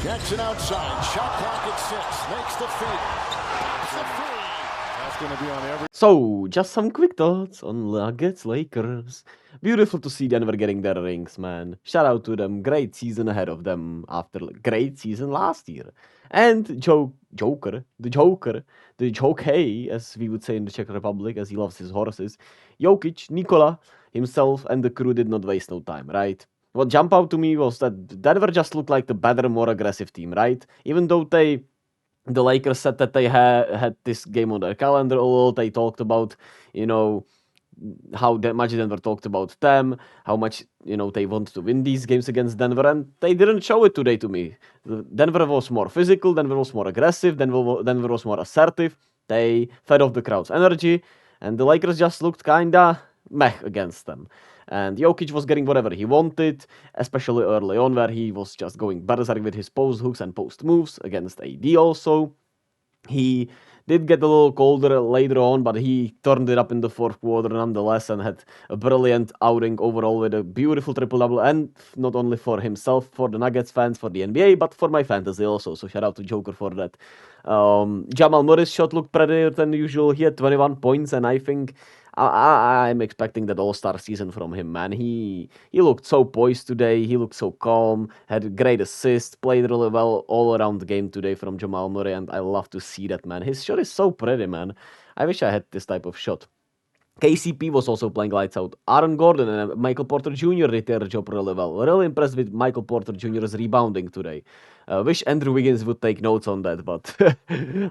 Jackson outside. Shot clock at 6. Makes the feed. It's a three. That's going to be on every. So, just some quick thoughts on Nuggets Lakers. Beautiful to see Denver getting their rings, man. Shout out to them. Great season ahead of them after great season last year. And Joker, the Jokey, as we would say in the Czech Republic, as he loves his horses, Jokic, Nikola, himself, and the crew did not waste no time, right? What jumped out to me was that Denver just looked like the better, more aggressive team, right? Even though the Lakers said that they had this game on their calendar. Although they talked about, you know, how much Denver talked about them, how much they want to win these games against Denver, and they didn't show it today to me. Denver was more physical, Denver was more aggressive, Denver was more assertive. They fed off the crowd's energy, and the Lakers just looked kinda meh against them. And Jokic was getting whatever he wanted, especially early on, where he was just going berserk with his post hooks and post moves against AD also. He did get a little colder later on, but he turned it up in the fourth quarter nonetheless and had a brilliant outing overall with a beautiful triple-double, and not only for himself, for the Nuggets fans, for the NBA, but for my fantasy also, so shout out to Joker for that. Jamal Murray's shot looked better than usual. He had 21 points, and I think I'm expecting that all-star season from him, man. He looked so poised today. He looked so calm. Had a great assist. Played really well all around the game today from Jamal Murray, and I love to see that, man. His shot is so pretty, man. I wish I had this type of shot. KCP was also playing lights out. Aaron Gordon and Michael Porter Jr. did their job really well. Really impressed with Michael Porter Jr.'s rebounding today. Wish Andrew Wiggins would take notes on that, but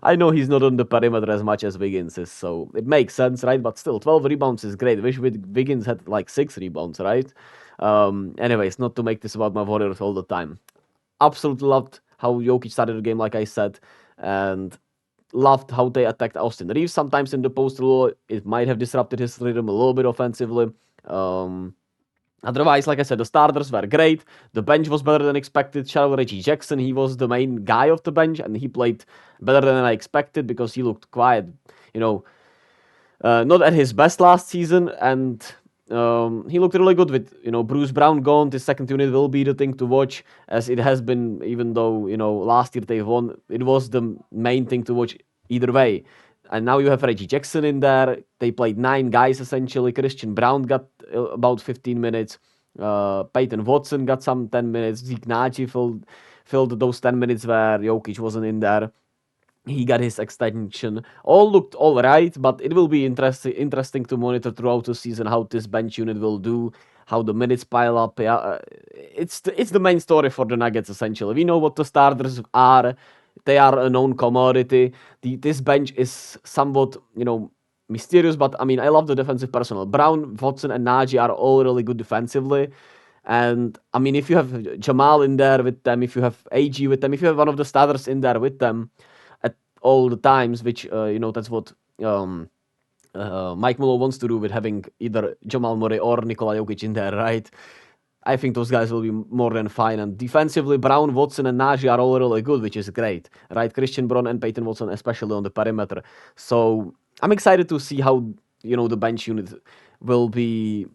I know he's not on the perimeter as much as Wiggins is, so it makes sense, right? But still, 12 rebounds is great. Wish Wiggins had like 6 rebounds, right? Anyways, not to make this about my Warriors all the time. Absolutely loved how Jokic started the game, like I said, and loved how they attacked Austin Reeves sometimes in the post a little. It might have disrupted his rhythm a little bit offensively. Otherwise, like I said, the starters were great. The bench was better than expected. Shout out Reggie Jackson. He was the main guy of the bench, and he played better than I expected because he looked quiet, not at his best last season, and he looked really good with Bruce Brown gone. This second unit will be the thing to watch, as it has been. Even though last year they won, it was the main thing to watch either way. And now you have Reggie Jackson in there. They played 9 guys essentially. Christian Brown got about 15 minutes. Peyton Watson got some 10 minutes. Zeke Naji filled those 10 minutes where Jokic wasn't in there. He got his extension. All looked all right, but it will be interesting to monitor throughout the season how this bench unit will do, how the minutes pile up. Yeah, it's the main story for the Nuggets essentially. We know what the starters are. They are a known commodity. This bench is somewhat, mysterious, but I mean, I love the defensive personnel. Brown, Watson, and Naji are all really good defensively. And I mean, if you have Jamal in there with them, if you have AG with them, if you have one of the starters in there with them at all the times, which, that's what Mike Muller wants to do with having either Jamal Murray or Nikola Jokic in there, right? I think those guys will be more than fine. And defensively, Brown, Watson, and Naji are all really good, which is great, right? Christian Brown and Peyton Watson, especially on the perimeter. So I'm excited to see how the bench unit will be.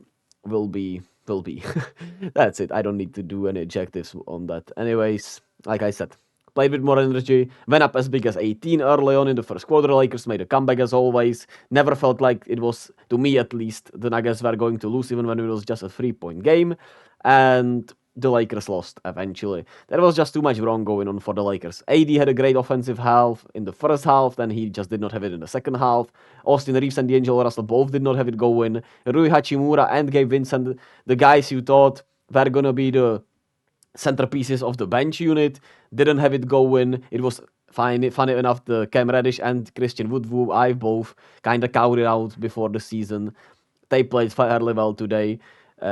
That's it. I don't need to do any adjectives on that. Anyways, like I said, played with more energy, went up as big as 18 early on in the first quarter. Lakers made a comeback as always. Never felt like it was, to me at least, the Nuggets were going to lose even when it was just a 3-point game. And the Lakers lost eventually. There was just too much wrong going on for the Lakers. AD had a great offensive half in the first half, then he just did not have it in the second half. Austin Reeves and D'Angelo Russell both did not have it going. Rui Hachimura and Gabe Vincent, the guys you thought were going to be the centerpieces of the bench unit, didn't have it going. It was funny enough, the Cam Reddish and Christian Wood, who I both kind of counted out before the season, they played fairly well today,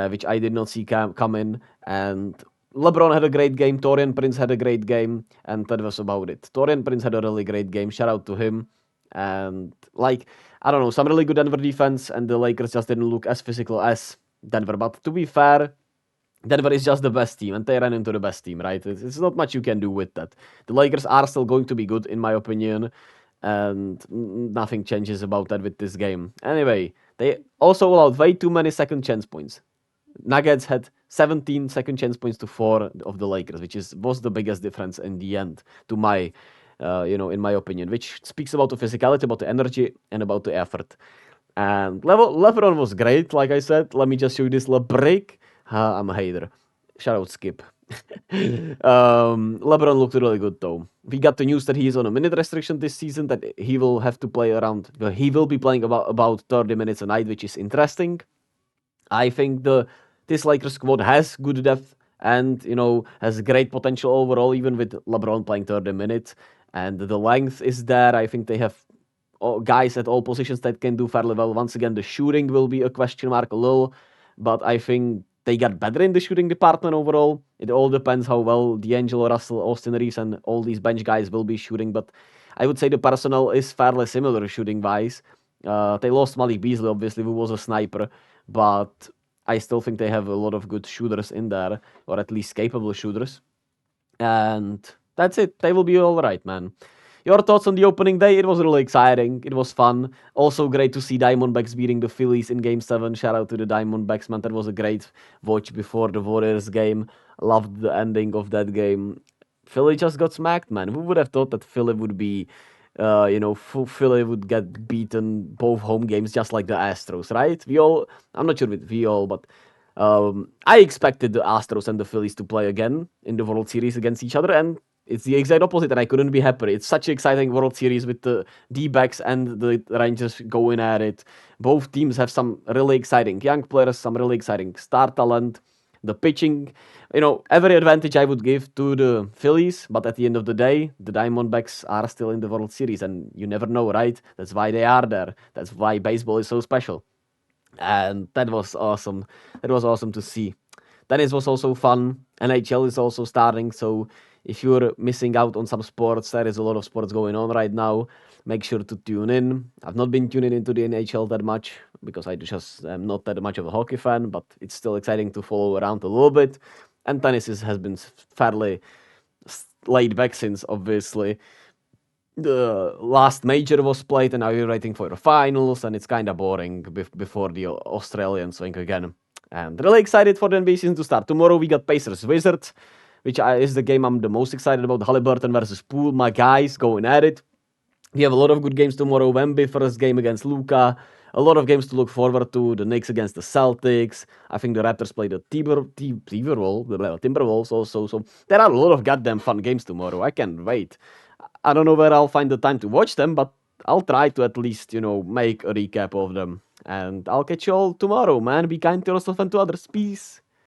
which I did not see come in. And LeBron had a great game. Taurean Prince had a great game. And that was about it. Taurean Prince had a really great game. Shout out to him. And I don't know, some really good Denver defense. And the Lakers just didn't look as physical as Denver. But to be fair, Denver is just the best team, and they ran into the best team, right? It's not much you can do with that. The Lakers are still going to be good, in my opinion, and nothing changes about that with this game. Anyway, they also allowed way too many second chance points. Nuggets had 17 second chance points to 4 of the Lakers, which was the biggest difference in the end, to my, in my opinion, which speaks about the physicality, about the energy, and about the effort. And LeBron was great, like I said. Let me just show you this little break. I'm a hater. Shout out Skip. LeBron looked really good though. We got the news that he is on a minute restriction this season, that he will have to play around. He will be playing about 30 minutes a night, which is interesting. I think this Lakers squad has good depth and has great potential overall, even with LeBron playing 30 minutes. And the length is there. I think they have guys at all positions that can do fairly well. Once again, the shooting will be a question mark a little, but I think they got better in the shooting department overall. It all depends how well D'Angelo Russell, Austin Reeves, and all these bench guys will be shooting. But I would say the personnel is fairly similar shooting wise. They lost Malik Beasley, obviously, who was a sniper, but I still think they have a lot of good shooters in there, or at least capable shooters. And that's it. They will be all right, man. Your thoughts on the opening day? It was really exciting. It was fun. Also great to see Diamondbacks beating the Phillies in Game 7. Shout out to the Diamondbacks, man. That was a great watch before the Warriors game. Loved the ending of that game. Philly just got smacked, man. Who would have thought that Philly would be, Philly would get beaten both home games just like the Astros, right? I'm not sure with we all, but I expected the Astros and the Phillies to play again in the World Series against each other, and it's the exact opposite, and I couldn't be happier. It's such an exciting World Series with the D-backs and the Rangers going at it. Both teams have some really exciting young players, some really exciting star talent. The pitching, every advantage I would give to the Phillies, but at the end of the day, the Diamondbacks are still in the World Series, and you never know, right? That's why they are there. That's why baseball is so special. And that was awesome. That was awesome to see. Tennis was also fun. NHL is also starting, so if you're missing out on some sports, there is a lot of sports going on right now. Make sure to tune in. I've not been tuning into the NHL that much because I just am not that much of a hockey fan, but it's still exciting to follow around a little bit. And tennis has been fairly laid back since, obviously, the last major was played, and now you're waiting for the finals, and it's kind of boring before the Australian swing again. And really excited for the NBA season to start. Tomorrow we got Pacers Wizards, which is the game I'm the most excited about. Halliburton versus Poole, my guys going at it. We have a lot of good games tomorrow. Wemby first game against Luka. A lot of games to look forward to. The Knicks against the Celtics. I think the Raptors play the Timberwolves also. So there are a lot of goddamn fun games tomorrow. I can't wait. I don't know where I'll find the time to watch them, but I'll try to at least, make a recap of them. And I'll catch you all tomorrow, man. Be kind to yourself and to others. Peace.